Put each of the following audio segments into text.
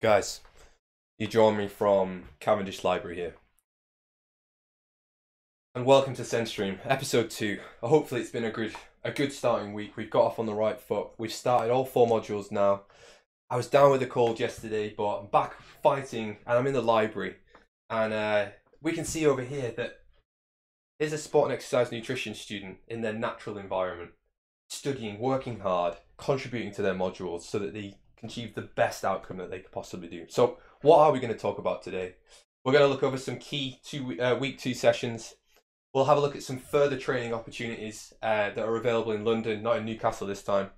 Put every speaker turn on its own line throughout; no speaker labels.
Guys, you join me from Cavendish Library here. And welcome to SEN Stream, episode 2. Hopefully it's been a good starting week. We've got off on the right foot. We've started all 4 modules now. I was down with a cold yesterday, but I'm back fighting and I'm in the library. And we can see over here that here's a sport and exercise nutrition student in their natural environment, studying, working hard, contributing to their modules so that they can achieve the best outcome that they could possibly do. So what are we going to talk about today? We're going to look over some key week 2 sessions. We'll have a look at some further training opportunities that are available in London, not in Newcastle this time.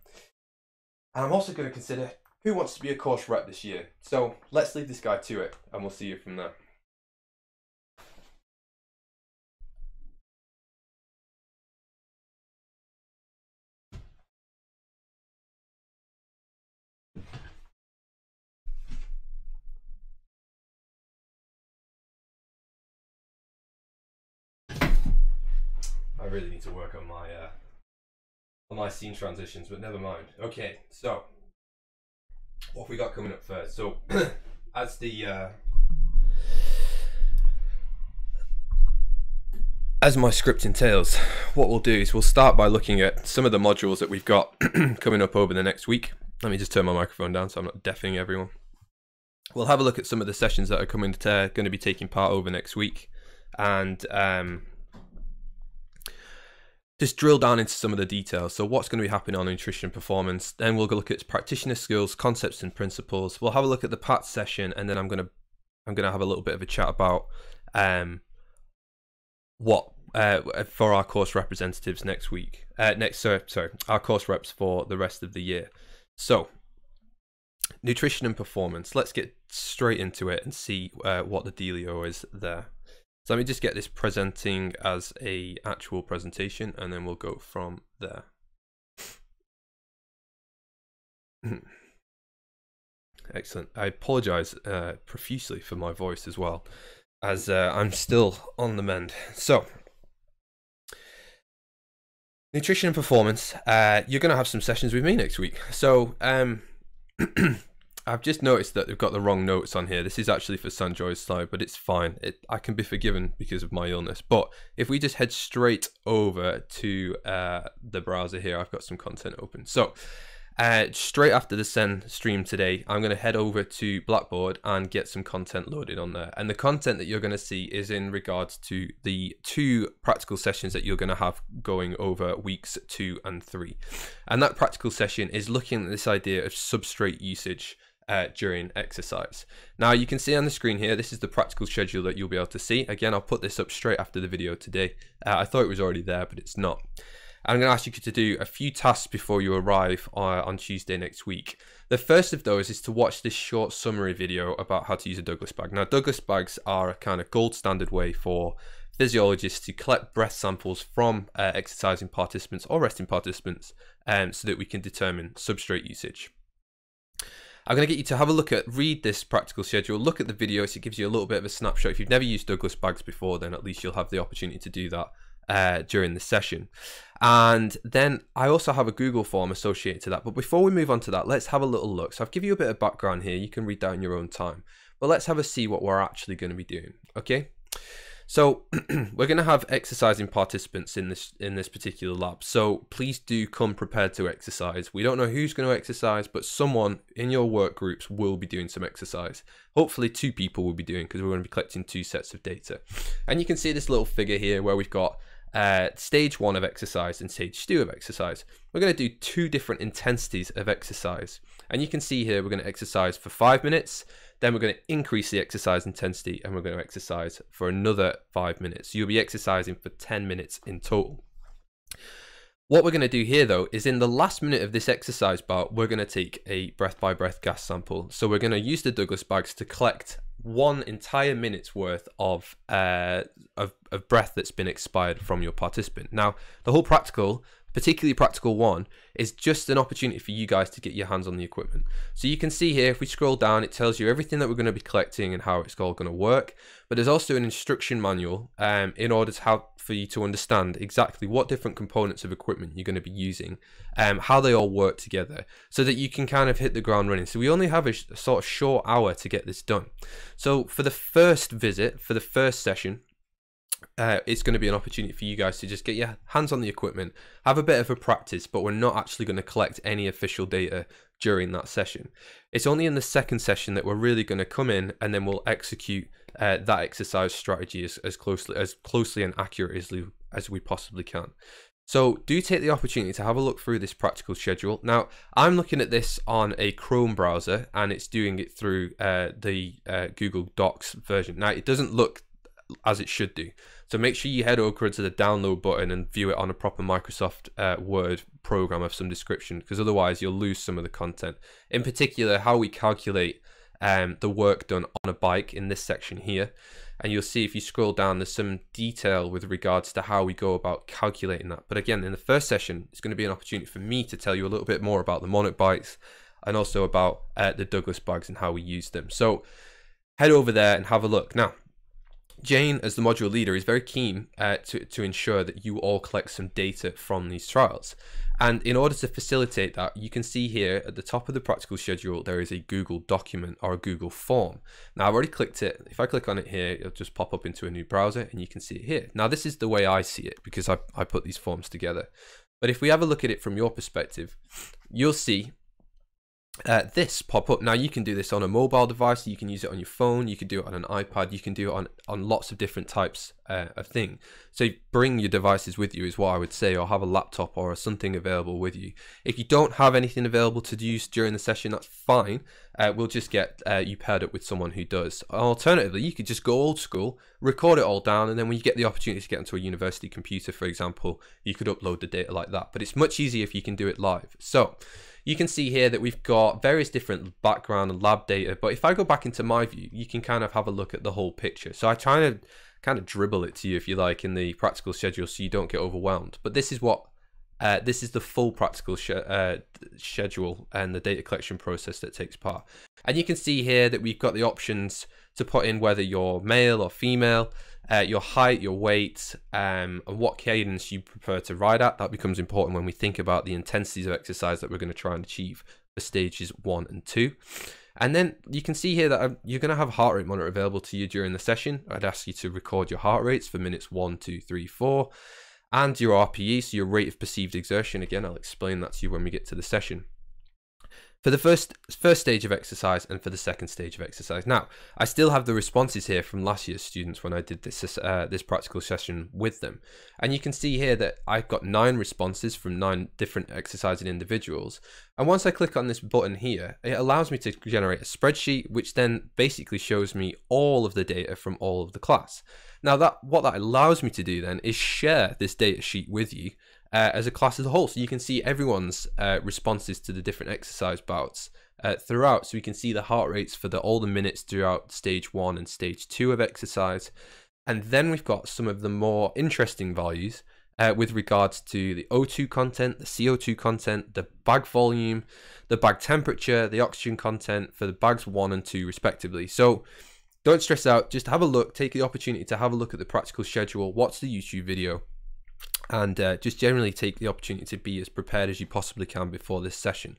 And I'm also going to consider who wants to be a course rep this year. So let's leave this guy to it and we'll see you from there. I really need to work on my scene transitions, but never mind. Okay, so what have we got coming up first? So as my script entails, what we'll do is we'll start by looking at some of the modules that we've got coming up over the next week. Let me just turn my microphone down so I'm not deafening everyone. We'll have a look at some of the sessions that are going to be taking part over next week, and just drill down into some of the details. So what's going to be happening on nutrition performance. Then we'll go look at practitioner skills, concepts and principles. We'll have a look at the PAT session, and then I'm gonna have a little bit of a chat about what for our course representatives next week. Our course reps for the rest of the year. So nutrition and performance. Let's get straight into it and see what the dealio is there. So let me just get this presenting as a actual presentation, and then we'll go from there. Excellent. I apologize profusely for my voice as well, as I'm still on the mend. So nutrition and performance, you're going to have some sessions with me next week. So I've just noticed that they've got the wrong notes on here. This is actually for Sanjoy's slide, but it's fine. I can be forgiven because of my illness. But if we just head straight over to the browser here, I've got some content open. So straight after the SEN stream today, I'm going to head over to Blackboard and get some content loaded on there. And the content that you're going to see is in regards to the 2 practical sessions that you're going to have going over weeks 2 and 3. And that practical session is looking at this idea of substrate usage during exercise. Now you can see on the screen here, this is the practical schedule that you'll be able to see. Again, I'll put this up straight after the video today. I thought it was already there, but it's not. I'm going to ask you to do a few tasks before you arrive on Tuesday next week. The first of those is to watch this short summary video about how to use a Douglas bag. Now, Douglas bags are a kind of gold standard way for physiologists to collect breath samples from exercising participants or resting participants so that we can determine substrate usage. I'm going to get you to have a look at, read this practical schedule, look at the video so it gives you a little bit of a snapshot. If you've never used Douglas bags before, then at least you'll have the opportunity to do that during the session. And then I also have a Google form associated to that. But before we move on to that, let's have a little look. So I've given you a bit of background here. You can read that in your own time. But let's have a see what we're actually going to be doing. Okay. So we're going to have exercising participants in this particular lab. So please do come prepared to exercise. We don't know who's going to exercise, but someone in your work groups will be doing some exercise. Hopefully 2 people will be doing, because we're going to be collecting 2 sets of data. And you can see this little figure here where we've got stage 1 of exercise and stage 2 of exercise. We're going to do 2 different intensities of exercise. And you can see here we're going to exercise for 5 minutes. Then we're going to increase the exercise intensity, and we're going to exercise for another 5 minutes. So you'll be exercising for 10 minutes in total. What we're going to do here, though, is in the last minute of this exercise part, we're going to take a breath-by-breath gas sample. So we're going to use the Douglas bags to collect 1 entire minute's worth of breath that's been expired from your participant. Now, the whole practical, particularly practical 1, is just an opportunity for you guys to get your hands on the equipment. So you can see here, if we scroll down, it tells you everything that we're going to be collecting and how it's all going to work. But there's also an instruction manual in order to for you to understand exactly what different components of equipment you're going to be using, how they all work together, so that you can kind of hit the ground running. So we only have a sort of short hour to get this done. So for the first visit, for the first session, it's going to be an opportunity for you guys to just get your hands on the equipment, have a bit of a practice, but we're not actually going to collect any official data during that session. It's only in the second session that we're really going to come in, and then we'll execute that exercise strategy as closely and accurately as we possibly can. So do take the opportunity to have a look through this practical schedule. Now, I'm looking at this on a Chrome browser, and it's doing it through the Google Docs version. Now, it doesn't look as it should do. So make sure you head over to the download button and view it on a proper Microsoft Word program of some description, because otherwise you'll lose some of the content. In particular, how we calculate the work done on a bike in this section here. And you'll see if you scroll down, there's some detail with regards to how we go about calculating that. But again, in the first session, it's going to be an opportunity for me to tell you a little bit more about the Monarch bikes and also about the Douglas bags and how we use them. So head over there and have a look. Now, Jane, as the module leader, is very keen to ensure that you all collect some data from these trials. And in order to facilitate that, you can see here at the top of the practical schedule, there is a Google document or a Google form. Now, I've already clicked it. If I click on it here, it'll just pop up into a new browser and you can see it here. Now, this is the way I see it because I put these forms together. But if we have a look at it from your perspective, you'll see this pop up. Now, you can do this on a mobile device, you can use it on your phone, you can do it on an iPad, you can do it on lots of different types of thing. So bring your devices with you is what I would say, or have a laptop or something available with you. If you don't have anything available to use during the session, that's fine. We'll just get you paired up with someone who does. Alternatively, you could just go old school, record it all down, and then when you get the opportunity to get onto a university computer, for example, you could upload the data like that. But it's much easier if you can do it live. So you can see here that we've got various different background and lab data, but if I go back into my view, you can kind of have a look at the whole picture. So I try to kind of dribble it to you, if you like, in the practical schedule so you don't get overwhelmed. But this is what this is the full practical schedule and the data collection process that takes part. And you can see here that we've got the options to put in whether you're male or female, your height, your weight, and what cadence you prefer to ride at. That becomes important when we think about the intensities of exercise that we're going to try and achieve for stages 1 and 2. And then you can see here that you're going to have a heart rate monitor available to you during the session. I'd ask you to record your heart rates for minutes 1, 2, 3, 4, and your RPE, so your rate of perceived exertion. Again, I'll explain that to you when we get to the session. For the first stage of exercise and for the second stage of exercise. Now, I still have the responses here from last year's students when I did this practical session with them. And you can see here that I've got 9 responses from 9 different exercising individuals. And once I click on this button here, it allows me to generate a spreadsheet, which then basically shows me all of the data from all of the class. Now, what that allows me to do then is share this data sheet with you as a class as a whole, so you can see everyone's responses to the different exercise bouts throughout. So we can see the heart rates for all the minutes throughout stage 1 and stage 2 of exercise. And then we've got some of the more interesting values with regards to the O2 content, the CO2 content, the bag volume, the bag temperature, the oxygen content for the bags 1 and 2 respectively. So don't stress out, just have a look, take the opportunity to have a look at the practical schedule, watch the YouTube video, and just generally take the opportunity to be as prepared as you possibly can before this session,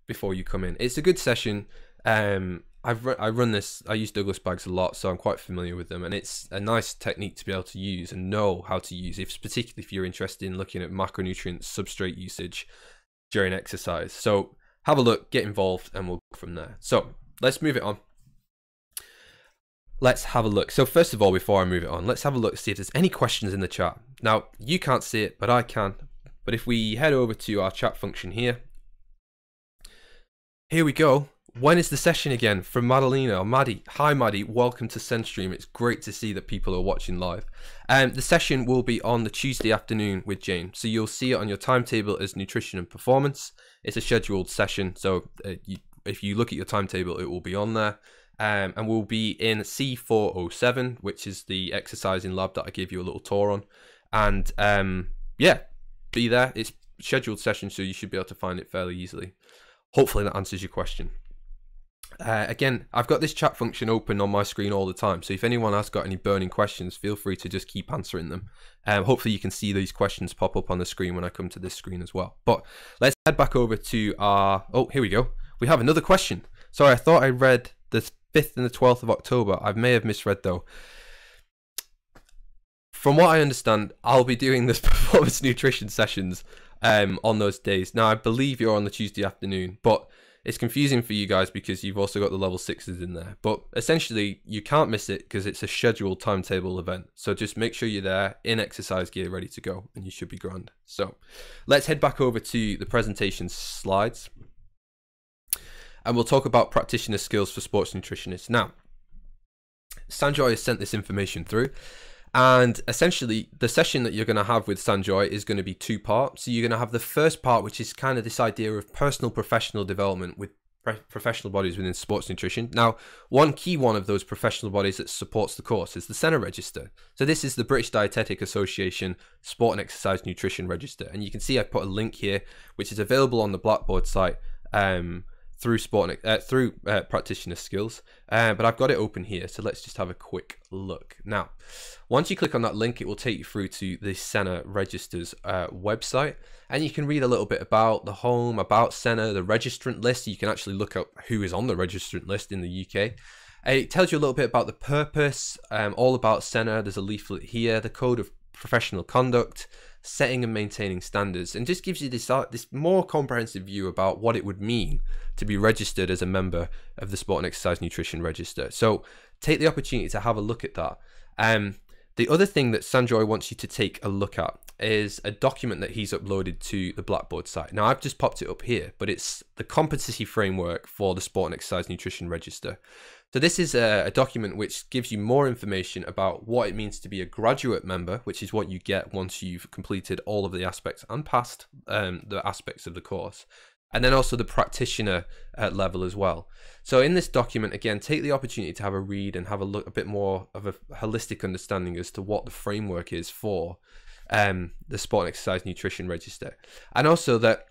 before you come in. It's a good session. I run this, I use Douglas bags a lot, so I'm quite familiar with them, and it's a nice technique to be able to use and know how to use, particularly if you're interested in looking at macronutrient substrate usage during exercise. So have a look, get involved, and we'll go from there. So let's move it on. Let's have a look. So first of all, before I move it on, let's have a look to see if there's any questions in the chat. Now, you can't see it, but I can. But if we head over to our chat function here we go. When is the session again? From Madalena or Maddie. Hi Maddie, welcome to SEN Stream. It's great to see that people are watching live. The session will be on the Tuesday afternoon with Jane. So you'll see it on your timetable as nutrition and performance. It's a scheduled session. So if you look at your timetable, it will be on there. And we'll be in C407, which is the exercising lab that I gave you a little tour on. And yeah, be there. It's a scheduled session, so you should be able to find it fairly easily. Hopefully that answers your question. Again, I've got this chat function open on my screen all the time, so if anyone has got any burning questions, feel free to just keep answering them. Hopefully you can see these questions pop up on the screen when I come to this screen as well. But let's head back over to our... Oh, here we go. We have another question. Sorry, I thought I read the 5th and the 12th of October. I may have misread though. From what I understand, I'll be doing this performance nutrition sessions on those days. Now, I believe you're on the Tuesday afternoon, but it's confusing for you guys because you've also got the level 6s in there. But essentially, you can't miss it because it's a scheduled timetable event. So just make sure you're there in exercise gear, ready to go, and you should be grand. So let's head back over to the presentation slides. And we'll talk about practitioner skills for sports nutritionists. Now, Sanjoy has sent this information through. And essentially, the session that you're going to have with Sanjoy is going to be 2 parts. So you're going to have the first part, which is kind of this idea of personal professional development with professional bodies within sports nutrition. Now, one key one of those professional bodies that supports the course is the SEN register. So this is the British Dietetic Association Sport and Exercise Nutrition Register. And you can see I put a link here, which is available on the Blackboard site through practitioner skills, but I've got it open here, so let's just have a quick look. Now, once you click on that link, it will take you through to the SEN Register's website, and you can read a little bit about the home, about SEN, the registrant list. You can actually look up who is on the registrant list in the UK. It tells you a little bit about the purpose, all about SEN. There's a leaflet here, the code of professional conduct, setting and maintaining standards, and just gives you this more comprehensive view about what it would mean to be registered as a member of the Sport and Exercise Nutrition Register. So take the opportunity to have a look at that. The other thing that Sanjoy wants you to take a look at is a document that he's uploaded to the Blackboard site. Now, I've just popped it up here, but it's the competency framework for the Sport and Exercise Nutrition Register. So this is a document which gives you more information about what it means to be a graduate member, which is what you get once you've completed all of the aspects and passed the aspects of the course, and then also the practitioner level as well. So in this document, again, take the opportunity to have a read and have a look, a bit more of a holistic understanding as to what the framework is for the Sport and Exercise Nutrition Register, and also that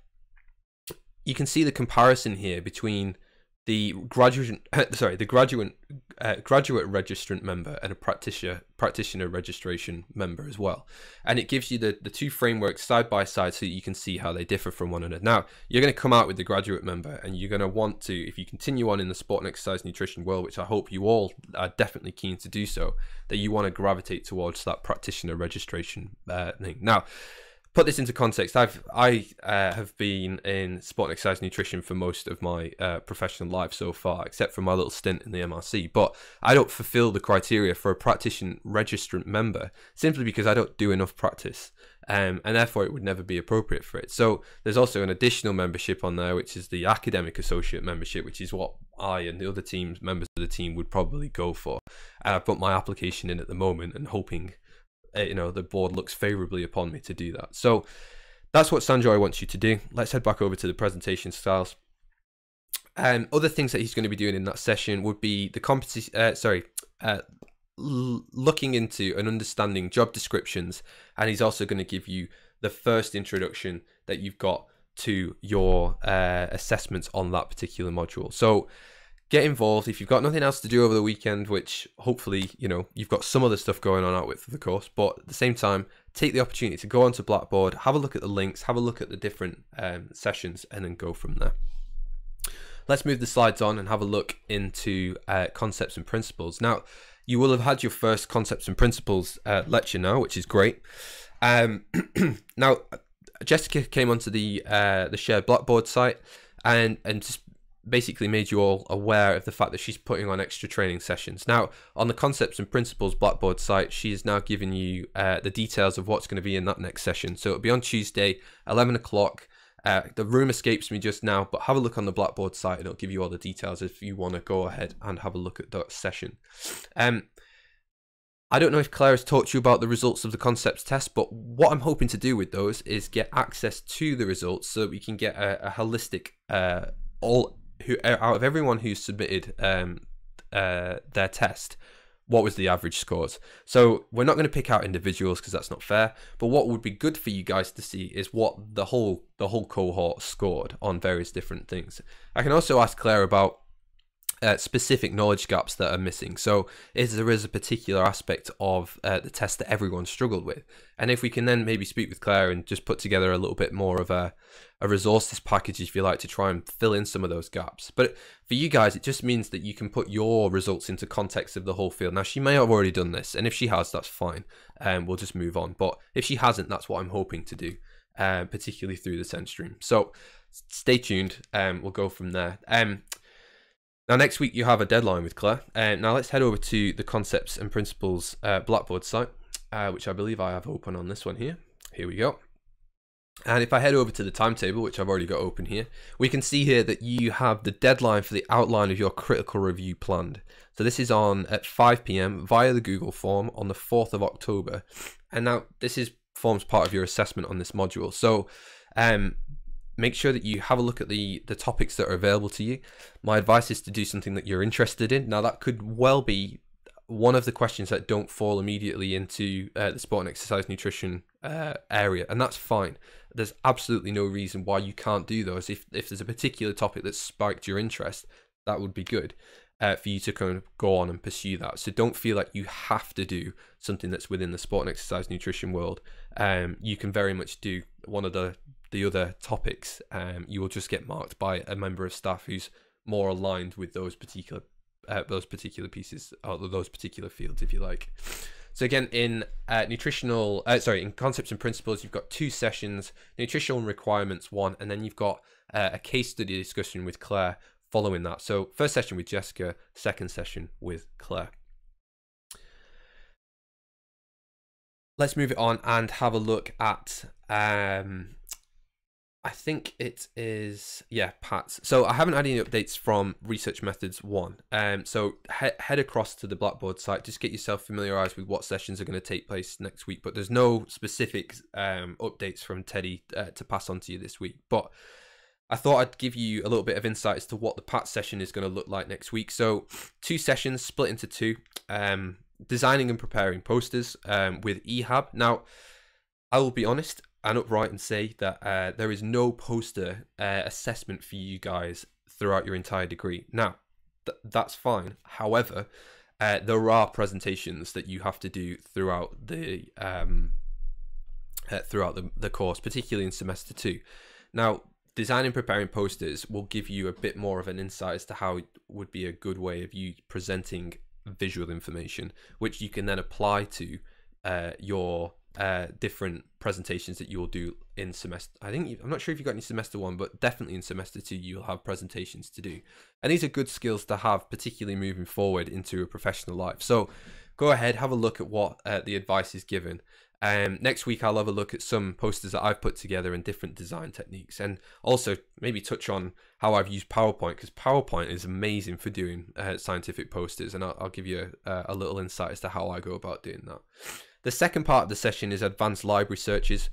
you can see the comparison here between the graduate registrant member and a practitioner registration member as well. And it gives you the 2 frameworks side by side so you can see how they differ from one another. Now, you're going to come out with the graduate member, and you're going to want to, if you continue on in the sport and exercise nutrition world, which I hope you all are definitely keen to do so, that you want to gravitate towards that practitioner registration thing. Now, put this into context, I have been in sport and exercise nutrition for most of my professional life so far, except for my little stint in the MRC, but I don't fulfill the criteria for a practitioner registrant member simply because I don't do enough practice, and therefore it would never be appropriate for it. So there's also an additional membership on there, which is the academic associate membership, which is what I and the other members of the team would probably go for. And I've put my application in at the moment and hoping the board looks favorably upon me to do that. So that's what Sanjoy wants you to do. Let's head back over to the presentation styles. Other things that he's going to be doing in that session would be the competency, looking into and understanding job descriptions, and he's also going to give you the first introduction that you've got to your assessments on that particular module. So get involved. If you've got nothing else to do over the weekend, which hopefully, you've got some other stuff going on out with the course, but at the same time, take the opportunity to go onto Blackboard, have a look at the links, have a look at the different sessions, and then go from there. Let's move the slides on and have a look into concepts and principles. Now, you will have had your first concepts and principles lecture now, which is great. Now, Jessica came onto the shared Blackboard site and just basically made you all aware of the fact that she's putting on extra training sessions. Now, on the Concepts and Principles Blackboard site, she is now giving you the details of what's going to be in that next session. So it'll be on Tuesday, 11 o'clock. The room escapes me just now, but have a look on the Blackboard site and it'll give you all the details if you want to go ahead and have a look at that session. I don't know if Claire has talked to you about the results of the concepts test, but what I'm hoping to do with those is get access to the results so that we can get a holistic, out of everyone who's submitted their test, what was the average scores. So we're not going to pick out individuals because that's not fair, but what would be good for you guys to see is what the whole cohort scored on various different things. I can also ask Claire about specific knowledge gaps that are missing. So there is a particular aspect of the test that everyone struggled with, and if we can then maybe speak with Claire and just put together a little bit more of a resources package, if you like, to try and fill in some of those gaps. But for you guys, it just means that you can put your results into context of the whole field. Now, she may have already done this, and if she has, that's fine, and we'll just move on. But if she hasn't, that's what I'm hoping to do, particularly through the SEN stream. So stay tuned, we'll go from there. Now, next week you have a deadline with Claire. Now let's head over to the Concepts and Principles Blackboard site, which I believe I have open on this one here. Here we go. And if I head over to the timetable, which I've already got open here, we can see here that you have the deadline for the outline of your critical review planned. So this is on at 5 p.m. via the Google form on the 4th of October. And now this forms part of your assessment on this module. So make sure that you have a look at the topics that are available to you. My advice is to do something that you're interested in. Now, that could well be one of the questions that don't fall immediately into the sport and exercise nutrition area, and that's fine. There's absolutely no reason why you can't do those. If there's a particular topic that spiked your interest, that would be good for you to kind of go on and pursue that. So don't feel like you have to do something that's within the sport and exercise nutrition world. You can very much do one of the other topics. You will just get marked by a member of staff who's more aligned with those particular pieces, or those particular fields, if you like. So again, in in Concepts and Principles, you've got 2 sessions: Nutritional Requirements 1, and then you've got a case study discussion with Claire following that. So first session with Jessica, second session with Claire. Let's move it on and have a look at I think it is, yeah, Pat's. So I haven't had any updates from Research Methods 1. So head across to the Blackboard site, just get yourself familiarized with what sessions are going to take place next week. But there's no specific updates from Teddy to pass on to you this week. But I thought I'd give you a little bit of insight as to what the Pat session is going to look like next week. So 2 sessions split into 2. Designing and preparing posters with EHAB. Now, I will be honest and upright and say that there is no poster assessment for you guys throughout your entire degree. Now, that's fine. However, there are presentations that you have to do throughout the course, particularly in semester 2. Now, designing and preparing posters will give you a bit more of an insight as to how it would be a good way of you presenting visual information, which you can then apply to your different presentations that you'll do in semester. I'm not sure if you got any semester 1, but definitely in semester 2 you'll have presentations to do, and these are good skills to have, particularly moving forward into a professional life. So go ahead, have a look at what the advice is given. Next week I'll have a look at some posters that I've put together and different design techniques, and also maybe touch on how I've used PowerPoint, because PowerPoint is amazing for doing scientific posters, and I'll give you a little insight as to how I go about doing that. The second part of the session is advanced library searches.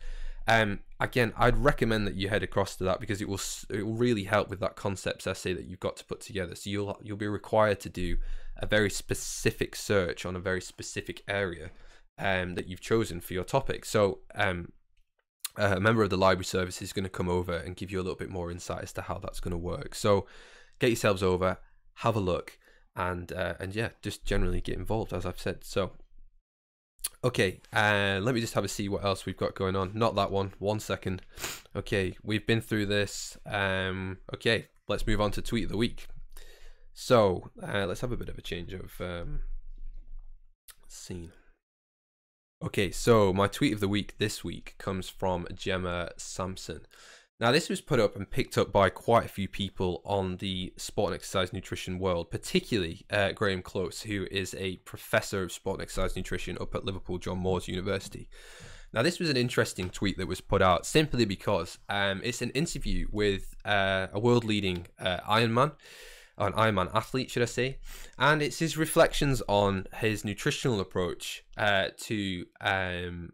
Again, I'd recommend that you head across to that, because it will really help with that concepts essay that you've got to put together. So you'll be required to do a very specific search on a very specific area that you've chosen for your topic. So a member of the library service is going to come over and give you a little bit more insight as to how that's going to work. So get yourselves over, have a look, and yeah, just generally get involved, as I've said. So okay, let me just have a see what else we've got going on. Not that one. 1 second. Okay, we've been through this. Okay, let's move on to tweet of the week. So let's have a bit of a change of scene. Okay, so my tweet of the week this week comes from Gemma Sampson. Now, this was put up and picked up by quite a few people on the sport and exercise nutrition world, particularly Graham Close, who is a professor of sport and exercise nutrition up at Liverpool John Moores University. Now, this was an interesting tweet that was put out simply because it's an interview with a world-leading Ironman athlete, should I say, and it's his reflections on his nutritional approach to an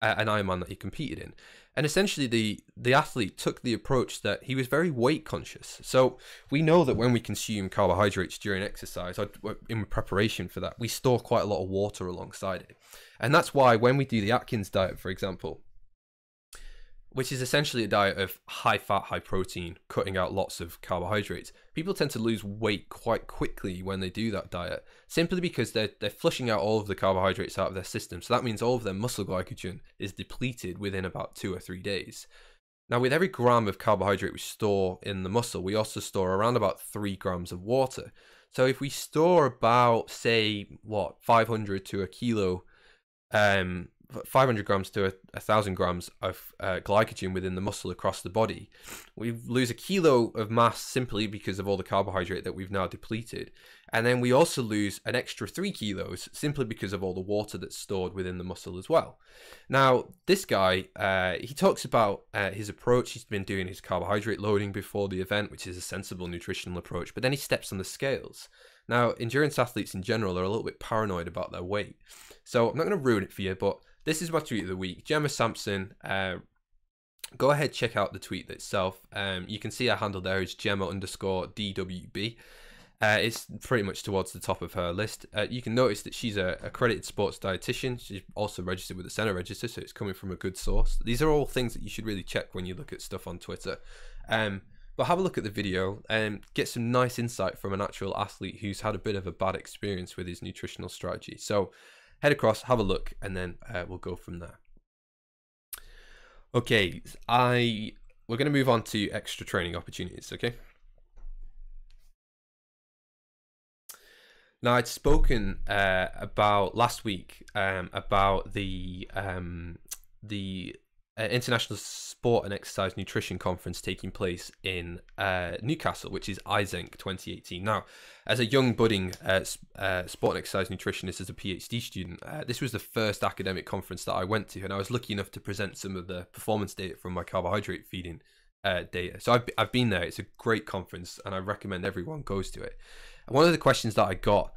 Ironman that he competed in. And essentially the athlete took the approach that he was very weight conscious. So we know that when we consume carbohydrates during exercise or in preparation for that, we store quite a lot of water alongside it. And that's why when we do the Atkins diet, for example, which is essentially a diet of high fat, high protein, cutting out lots of carbohydrates. People tend to lose weight quite quickly when they do that diet, simply because they're flushing out all of the carbohydrates out of their system. So that means all of their muscle glycogen is depleted within about 2 or 3 days. Now, with every gram of carbohydrate we store in the muscle, we also store around about 3 grams of water. So if we store about, say, 500 to a kilo, 500 grams to 1,000 grams of glycogen within the muscle across the body, we lose a kilo of mass simply because of all the carbohydrate that we've now depleted. And then we also lose an extra 3 kilos simply because of all the water that's stored within the muscle as well. Now, this guy, he talks about his approach. He's been doing his carbohydrate loading before the event, which is a sensible nutritional approach, but then he steps on the scales. Now, endurance athletes in general are a little bit paranoid about their weight. So I'm not going to ruin it for you, but this is my tweet of the week. Gemma Sampson, go ahead, check out the tweet itself. You can see her handle there is Gemma_DWB. It's pretty much towards the top of her list. You can notice that she's a accredited sports dietitian. She's also registered with the SEN register, so it's coming from a good source. These are all things that you should really check when you look at stuff on Twitter. But have a look at the video and get some nice insight from an actual athlete who's had a bit of a bad experience with his nutritional strategy. So head across, have a look, and then we'll go from there. Okay, we're going to move on to extra training opportunities, okay? Now, I'd spoken about last week about the International Sport and Exercise Nutrition Conference taking place in Newcastle, which is ISENC 2018. Now, as a young budding sport and exercise nutritionist, as a PhD student, this was the first academic conference that I went to, and I was lucky enough to present some of the performance data from my carbohydrate feeding data. So I've been there. It's a great conference, and I recommend everyone goes to it. And one of the questions that I got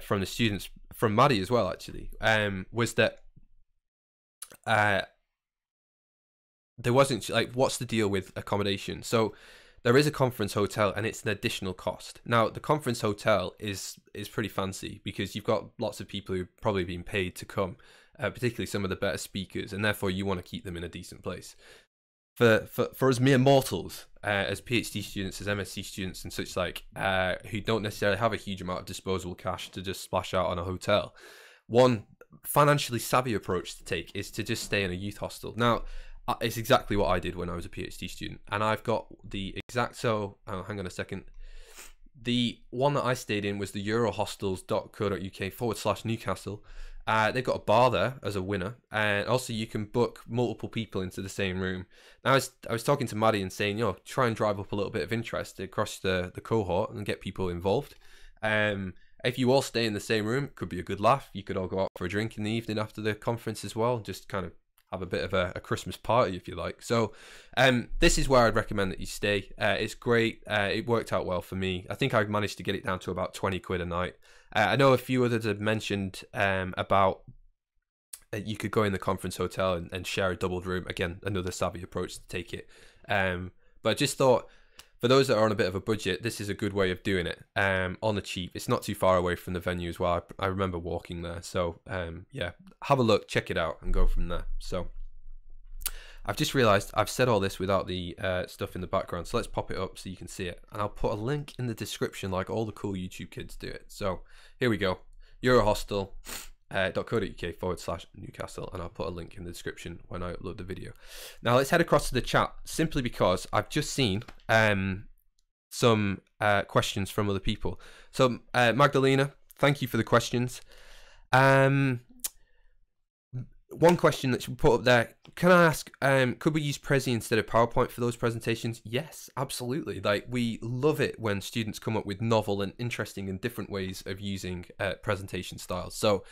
from the students, from Maddie as well, actually, was that there wasn't, like, what's the deal with accommodation? So there is a conference hotel, and it's an additional cost. Now, the conference hotel is pretty fancy because you've got lots of people who've probably been paid to come, particularly some of the better speakers, and therefore you want to keep them in a decent place. For us mere mortals, as PhD students, as MSc students and such like, who don't necessarily have a huge amount of disposable cash to just splash out on a hotel, one financially savvy approach to take is to just stay in a youth hostel. Now, it's exactly what I did when I was a PhD student, and I've got the exact, hang on a second. The one that I stayed in was the eurohostels.co.uk/Newcastle. They've got a bar there as a winner, and also you can book multiple people into the same room. Now, I was talking to Maddie and saying, try and drive up a little bit of interest across the cohort and get people involved. If you all stay in the same room, it could be a good laugh. You could all go out for a drink in the evening after the conference as well, just kind of have a bit of a Christmas party, if you like. So this is where I'd recommend that you stay. It's great. It worked out well for me. I think I managed to get it down to about 20 quid a night. I know a few others have mentioned about you could go in the conference hotel and share a doubled room. Again, another savvy approach to take it. But I just thought, for those that are on a bit of a budget, this is a good way of doing it on the cheap. It's not too far away from the venue as well. I remember walking there. So yeah, have a look, check it out, and go from there. So I've just realized I've said all this without the stuff in the background. So let's pop it up so you can see it. And I'll put a link in the description like all the cool YouTube kids do it. So here we go. eurohostel.co.uk/Newcastle, and I'll put a link in the description when I upload the video. Now let's head across to the chat, simply because I've just seen some questions from other people. So Magdalena, thank you for the questions. One question that you put up there, can I ask, could we use Prezi instead of PowerPoint for those presentations? Yes, absolutely. Like, we love it when students come up with novel and interesting and different ways of using presentation styles. So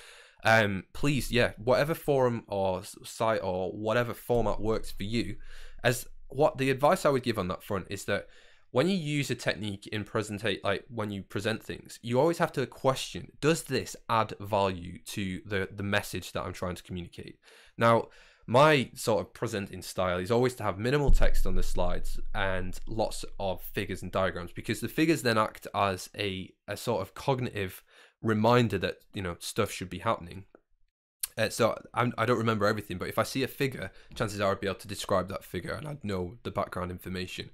please, yeah, whatever forum or site or whatever format works for you. The advice I would give on that front is that when you use a technique in when you present things, you always have to question, does this add value to the message that I'm trying to communicate? Now, my sort of presenting style is always to have minimal text on the slides and lots of figures and diagrams, because the figures then act as a sort of cognitive reminder that, stuff should be happening. So I don't remember everything, but if I see a figure, chances are I'd be able to describe that figure and I'd know the background information.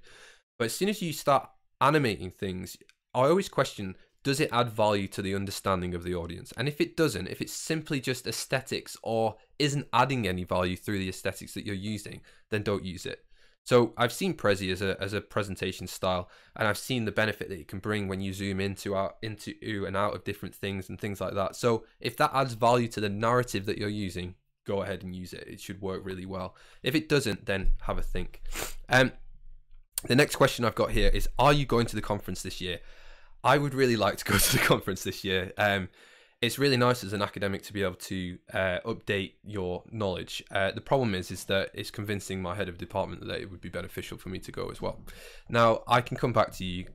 But as soon as you start animating things, I always question, does it add value to the understanding of the audience? And if it doesn't, if it's simply just aesthetics or isn't adding any value through the aesthetics that you're using, then don't use it. So I've seen Prezi as a presentation style, and I've seen the benefit that it can bring when you zoom into and out of different things and things like that. So if that adds value to the narrative that you're using, go ahead and use it. It should work really well. If it doesn't, then have a think. The next question I've got here is, are you going to the conference this year? I would really like to go to the conference this year. It's really nice as an academic to be able to update your knowledge. The problem is that it's convincing my head of department that it would be beneficial for me to go as well. Now, I can come back to you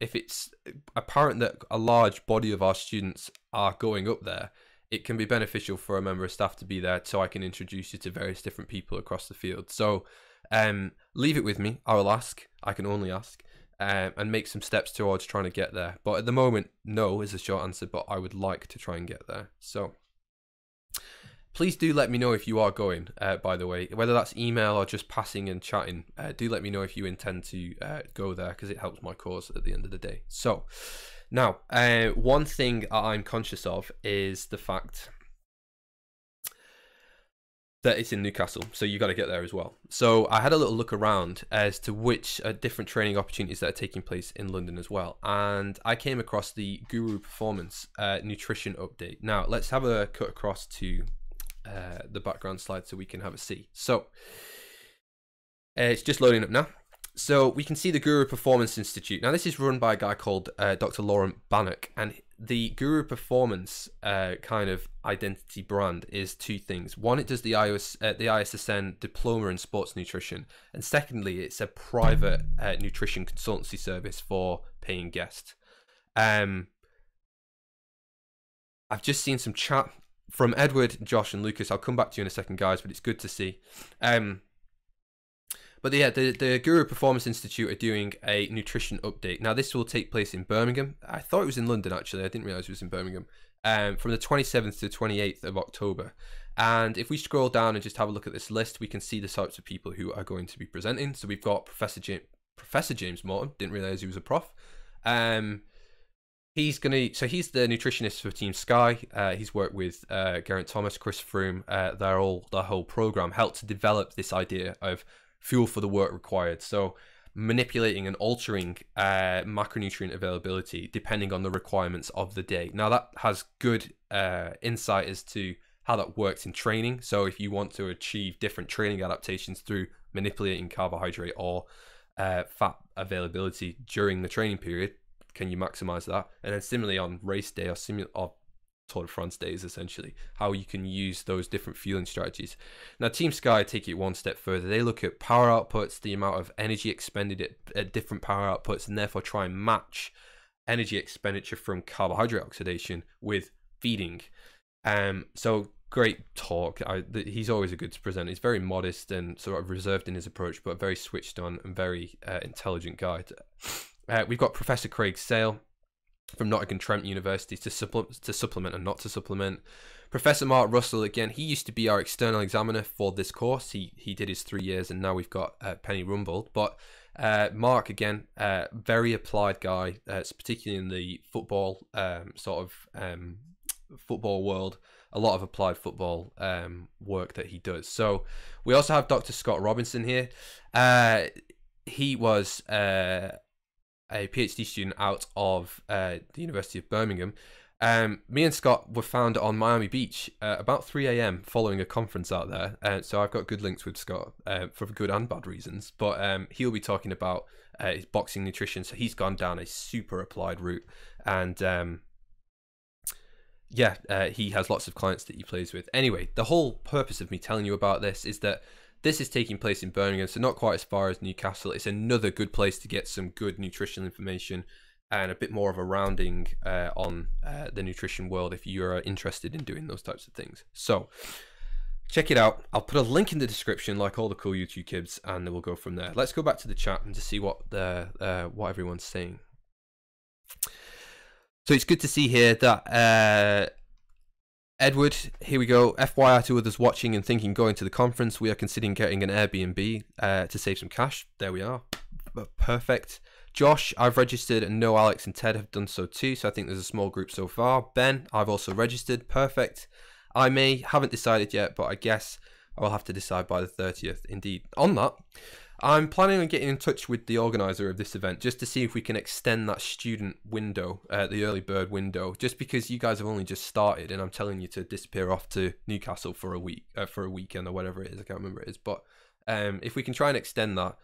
if it's apparent that a large body of our students are going up there. It can be beneficial for a member of staff to be there, so I can introduce you to various different people across the field. So leave it with me. I will ask. I can only ask. And make some steps towards trying to get there. But at the moment, no is the short answer, but I would like to try and get there. So please do let me know if you are going, by the way, whether that's email or just passing and chatting. Do let me know if you intend to go there, because it helps my cause at the end of the day. So now, one thing I'm conscious of is the fact that it's in Newcastle, so you got to get there as well. So I had a little look around as to which different training opportunities that are taking place in London as well, and I came across the Guru Performance nutrition update. Now let's have a cut across to the background slide so we can have a see. So it's just loading up now. So we can see the Guru Performance Institute. Now this is run by a guy called Dr. Laurent Bannock, and the Guru Performance kind of identity brand is two things. One, it does the ISSN diploma in sports nutrition, and secondly, it's a private nutrition consultancy service for paying guests. I've just seen some chat from Edward, Josh, and Lucas. I'll come back to you in a second, guys, but it's good to see. But yeah, the Guru Performance Institute are doing a nutrition update. Now, this will take place in Birmingham. I thought it was in London, actually. I didn't realize it was in Birmingham. From the 27th to 28th of October. And if we scroll down and just have a look at this list, we can see the types of people who are going to be presenting. So we've got Professor James Morton. Didn't realize he was a prof. He's the nutritionist for Team Sky. He's worked with Geraint Thomas, Chris Froome. Their whole program helped to develop this idea of fuel for the work required. So manipulating and altering macronutrient availability depending on the requirements of the day. Now that has good insight as to how that works in training. So if you want to achieve different training adaptations through manipulating carbohydrate or fat availability during the training period, can you maximize that? And then similarly on race day or Tour de France days, essentially, how you can use those different fueling strategies. Now, Team Sky take it one step further. They look at power outputs, the amount of energy expended at different power outputs, and therefore try and match energy expenditure from carbohydrate oxidation with feeding. So great talk. He's always a good to present. He's very modest and sort of reserved in his approach, but very switched on and very intelligent guy. We've got Professor Craig Sale from Nottingham Trent University to supplement and not to supplement. Professor Mark Russell, again, he used to be our external examiner for this course. He did his 3 years, and now we've got Penny Rumbold. But Mark, again, very applied guy, particularly in the football football world. A lot of applied football work that he does. So we also have Dr. Scott Robinson here. He was a PhD student out of the University of Birmingham. Me and Scott were found on Miami Beach about 3 a.m. following a conference out there. So I've got good links with Scott for good and bad reasons. But he'll be talking about his boxing nutrition. So he's gone down a super applied route. And he has lots of clients that he plays with. Anyway, the whole purpose of me telling you about this is that this is taking place in Birmingham, so not quite as far as Newcastle. It's another good place to get some good nutritional information and a bit more of a rounding on the nutrition world if you're interested in doing those types of things. So check it out. I'll put a link in the description like all the cool YouTube kids, and then we'll go from there. Let's go back to the chat and to see what everyone's saying. So it's good to see here that Edward, here we go. FYI to others watching and thinking going to the conference, we are considering getting an Airbnb to save some cash. There we are. Perfect. Josh, I've registered, and no, Alex and Ted have done so too, so I think there's a small group so far. Ben, I've also registered. Perfect. I haven't decided yet, but I guess I'll have to decide by the 30th. Indeed. On that, I'm planning on getting in touch with the organizer of this event just to see if we can extend that student window, the early bird window, just because you guys have only just started and I'm telling you to disappear off to Newcastle for a week, for a weekend or whatever it is. I can't remember what it is, but if we can try and extend that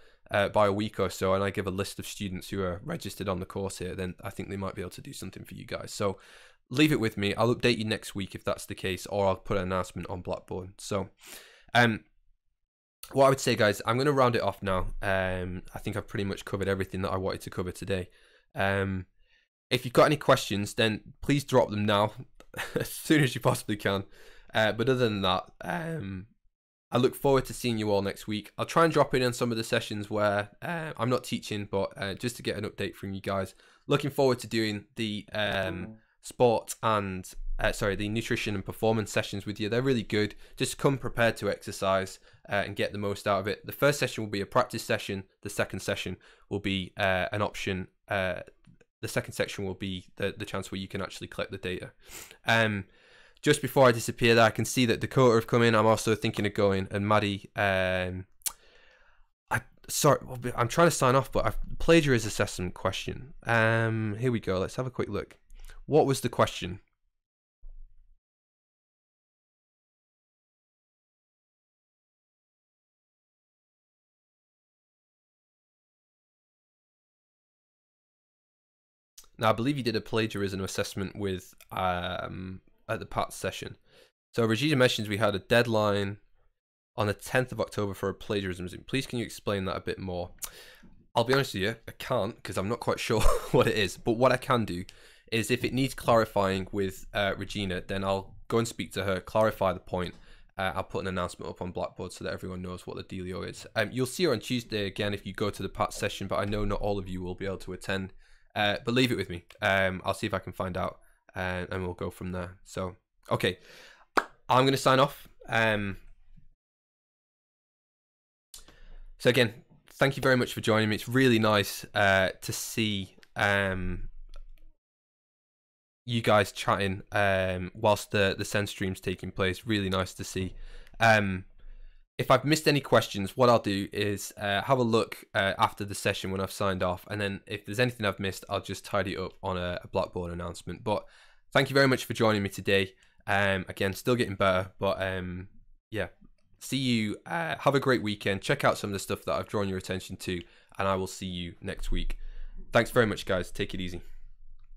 by a week or so, and I give a list of students who are registered on the course here, then I think they might be able to do something for you guys. So leave it with me. I'll update you next week if that's the case, or I'll put an announcement on Blackboard. So what I would say, guys, I'm going to round it off now. I think I've pretty much covered everything that I wanted to cover today. If you've got any questions, then please drop them now as soon as you possibly can. But other than that, I look forward to seeing you all next week. I'll try and drop in on some of the sessions where I'm not teaching, but just to get an update from you guys. Looking forward to doing the sport and the nutrition and performance sessions with you. They're really good. Just come prepared to exercise and get the most out of it. The first session will be a practice session. The second session will be an option. The second section will be the chance where you can actually collect the data. Just before I disappear there, I can see that Dakota have come in. I'm also thinking of going, and Maddie, I'm trying to sign off, but I've plagiarism assessment question. Here we go. Let's have a quick look. What was the question? Now, I believe you did a plagiarism assessment with at the PAT session. So Regina mentions we had a deadline on the 10th of October for a plagiarism. Please, can you explain that a bit more? I'll be honest with you, I can't, because I'm not quite sure what it is. But what I can do is, if it needs clarifying with Regina, then I'll go and speak to her, clarify the point. I'll put an announcement up on Blackboard so that everyone knows what the dealio is. You'll see her on Tuesday again if you go to the PAT session, but I know not all of you will be able to attend. But leave it with me. I'll see if I can find out, and we'll go from there. So, okay, I'm going to sign off. So again, thank you very much for joining me. It's really nice to see you guys chatting whilst the SEN stream's taking place. Really nice to see. If I've missed any questions, what I'll do is have a look after the session when I've signed off, and then if there's anything I've missed, I'll just tidy it up on a Blackboard announcement. But thank you very much for joining me today. Again, still getting better, but yeah, see you. Have a great weekend. Check out some of the stuff that I've drawn your attention to, and I will see you next week. Thanks very much, guys. Take it easy.